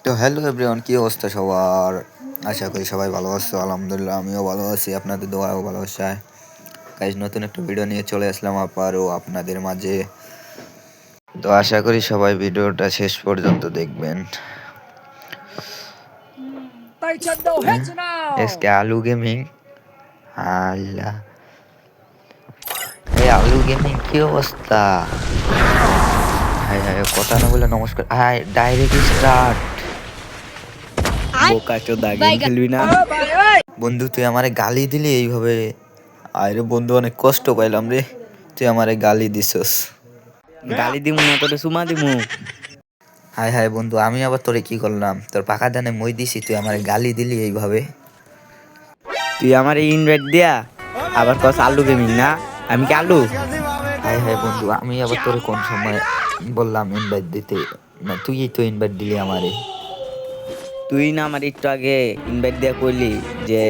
তো hello everyone, কি অবস্থা সবার? আশা করি সবাই ভালো আছো। আলহামদুলিল্লাহ আমিও ভালো আছি, আপনাদের দোয়া ও ভালোবাসায়। গাইজ, নতুন একটা ভিডিও নিয়ে চলে আসলাম আবারও আপনাদের মাঝে। তো আশা করি সবাই ভিডিওটা শেষ পর্যন্ত দেখবেন। এসকে আলু গেমিং। আল্লাহ, এই আলু গেমিং কি অবস্থা? হাই হাই, কথা না বলে নমস্কার। Hi, direct start. বোকা চোদা, গেম খেলবি না? বন্ধু, তুই আমারে গালি দিলি এইভাবে? আরে বন্ধু, অনেক কষ্ট পাইলাম রে, তুই আমারে গালি দিছস। গালি দিমু না তোরে সুমা দিমু। হাই হাই বন্ধু, আমি আবার তোরে কি করলাম? তোর পাকা দানে মই দিছি, তুই আমারে গালি দিলি এইভাবে? তুই আমার ইনভাইট দিয়া আবার কস আলু গেমিং না? আমি কি আলু? হাই হাই বন্ধু, আমি আবার তোরে কোন সময় বললাম ইনভাইট দিতে? না, তুই তো ইনভাইট দিলি আমারে। তুই না আমার একটু আগে ইনভাইট দিয়া কইলি যে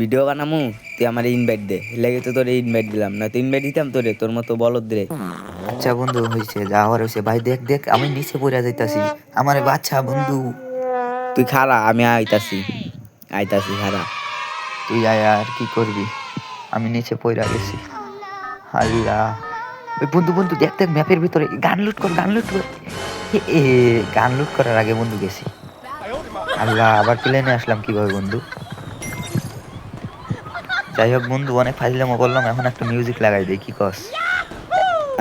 ভিডিও বানামু, তুই আমার ইনভাইট দে, লেগে তো তোরে ইনভাইট দিলাম। না তুই ইনভাইট দিতাম তোরে, তোর মতো বলদ রে। আচ্ছা বন্ধু, হয়েছে যা হওয়ার হয়েছে। ভাই দেখ দেখ, আমি নিচে পড়ে যাইতাছি, আমারে বাচ্চা বন্ধু। তুই খারা, আমি আইতাছি আইতাছি খারা। তুই আয়, আর কি করবি? আমি নিচে পড়ে গেছি। আল্লাহ, ওই বন্ধু বন্ধু দেখ দেখ, ম্যাপের ভিতরে গান লুট কর, গান লুট কর। গান লুট করার আগে বন্ধু গেছি। আল্লাহ, আবার প্লেনে আসলাম কিভাবে বন্ধু? যাই হোক বন্ধু, অনেক ফাইজলামো করলাম, এখন একটা মিউজিক লাগাই দেই, কি কস?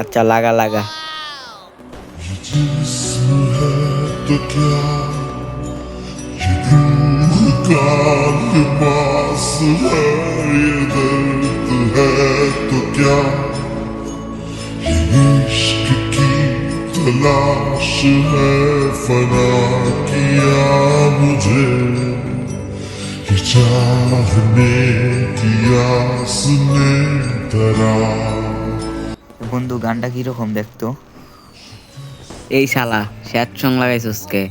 আচ্ছা লাগা লাগা। तो क्या ये रूह का लिबास है, ये दर्द है तो क्या ये इश्क की तलाश है, फना किया मुझे ये चाहने की आस ने डरा। বন্ধু, গানটা কিরকম দেখতো? এই শালা স্যাড সং লাগাইছস কে?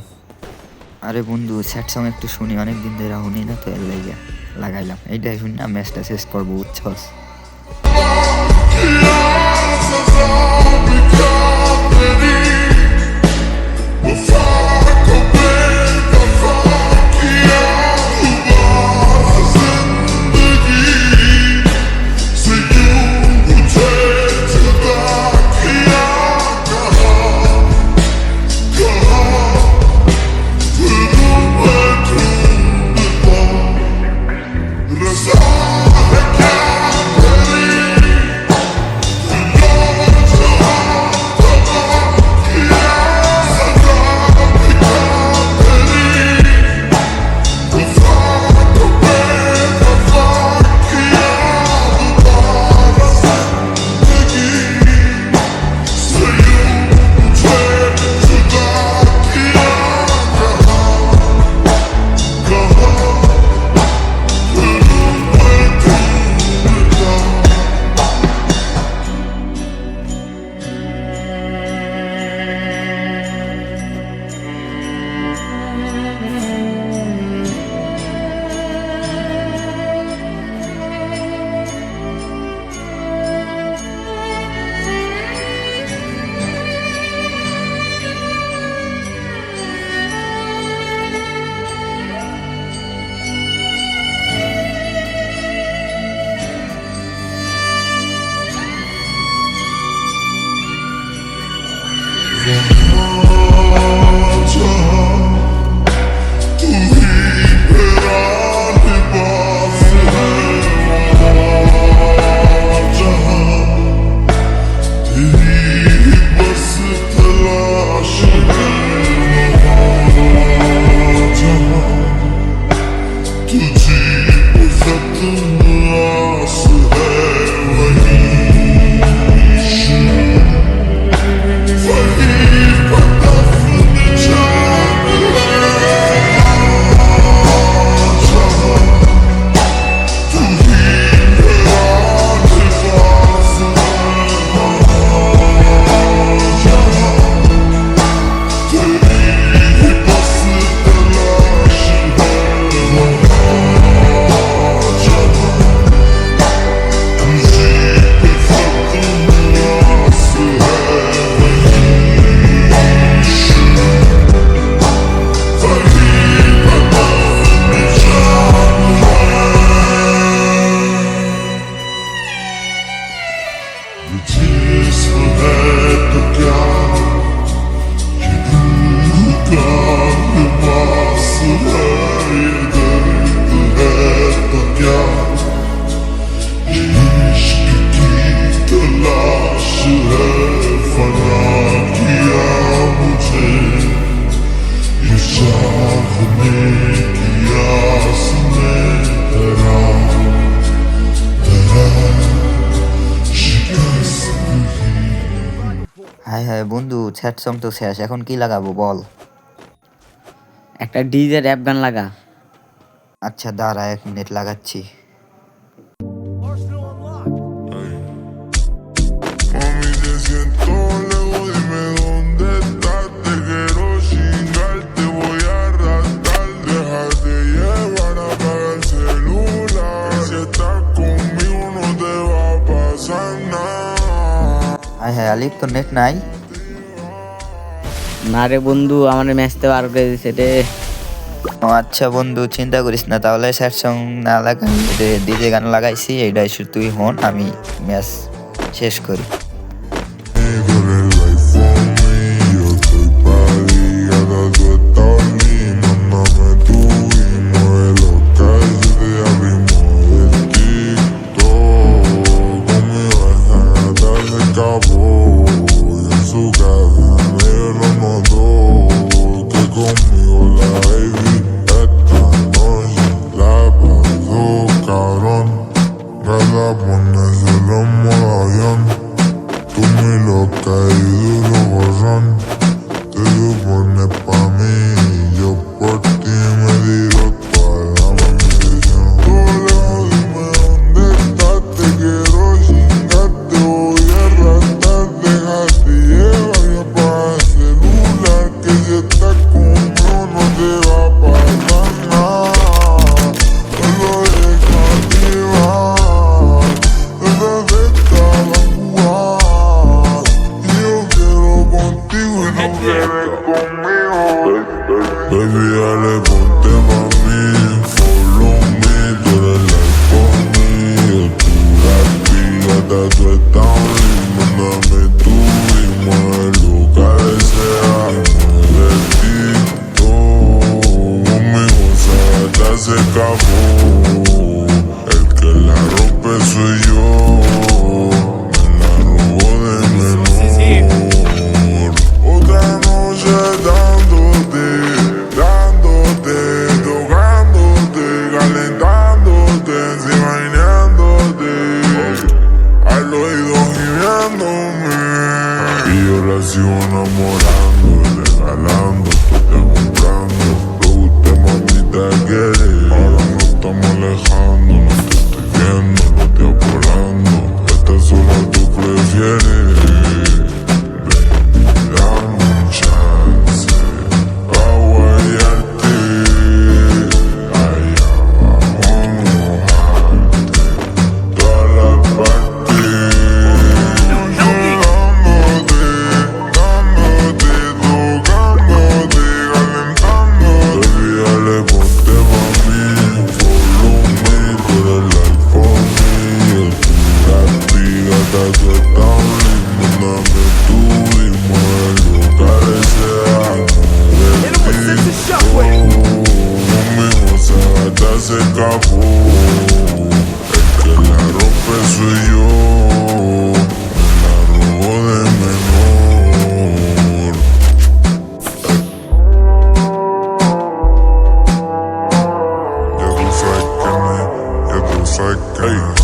আরে বন্ধু, স্যাড সং একটু শুনি, অনেকদিন ধরে শুনি না, তো এর লাইগা লাগাইলাম। এইটাই শুনি না, ম্যাচটা শেষ করবো, বুঝছস? चाहने की आस में तेरा शिकस्त হায় হায় বন্ধু, স্যাড সং তো শেষ, এখন কি লাগাবো বল? একটা ডিজে র্যাপ গান লাগা। আচ্ছা দাঁড়া 1 মিনিট লাগাচ্ছি। Mami, te siento lejos, dime dónde estás. Te quiero chingar, te voy a arrastrar. Déjate llevar, apaga el celular. Si estás conmigo no te va a pasar nada. হায় হায় আলিফ, তো net নাই? না রে বন্ধু, আমার ম্যাচতে বার করে দিছে রে। ও আচ্ছা বন্ধু, চিন্তা করিস না, তাহলে স্যাড সং না লাগাই ডিজে গান লাগাইছি, এইটাই শুধু তুই হন, আমি ম্যাচ শেষ করি। Tú eres life for me, yo estoy pa' ti. Ahora tú estás linda, mándame tu email. Lo que te abrimos el TikTok. Conmigo esa gata se escapó. Y en su casa nadie lo notó. Que conmigo la baby esta noche la pasó cabrón. Nada ponérselo en modo avión. Tú muy loca y duro borrón. Te supones pa' mí, yo por ti me tiro toda la munición. Tú lejos, dime dónde estás. Te quiero chingar, te voy a arrastrar. Déjate llevar y apaga el celular. Que si estás conmigo no te va a pasar nada. Solo déjate llevar. Déjate estar a jugar. Y yo quiero contigo y no quieres conmigo. Baby, dale, ponte pa' mí. Follow me, tú eres like for me. Yo tú la pígata, tú estás online. Mándame tu y mueve lo que deseas. Mueve el TikTok. Conmigo esa gata se escapó. El que la rompe soy yo. Me la robó de menor. Otra noche dándote, tocándote, calentándote, imaginándote, al oído gimiéndome. Y yo la sigo enamorando, regalando, te comprando. Lo que usted mamita quiere. Ahora no estamos alejando, no te estoy viendo, no te apurando. Esta sola tú prefieres. Dame un chance pa' guayarte. Allá abajo mojarte toda la parte. Yo dándote, tocándote, calentándote. Baby, dale, ponte pa' mí. Follow me, tú eres life for me. Yo tú la pígata, tú estás online. Mándame tu y mueve lo que deseas. Mueve el TikTok. Conmigo esa gata se escapó. El que la rompe soy yo. Me la robó de menor. Ya tú sabes quién es, ya tú sabes quién es.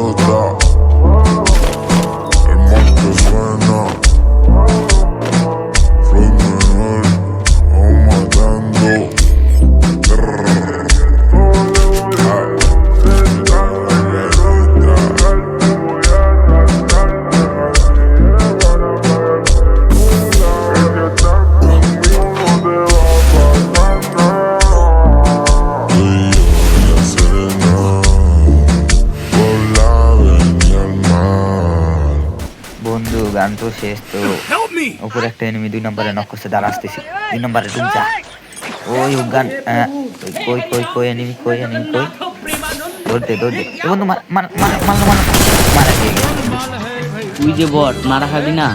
Otra. El monte suena. Flow menor. Vamos matando. বন্ধু গান তো শেষ, তো উপরে একটা enemy 2 নম্বরে knock করছে, দাঁড়া আসতেছি। 2 নম্বরে ঢুক যা। ওই গান, কই কই কই এনিমি, কই এনিমি, কই? দৌড় দে এ বন্ধু, মারা গিয়ে গেছে। তুই যে বট, মারা খাবি না?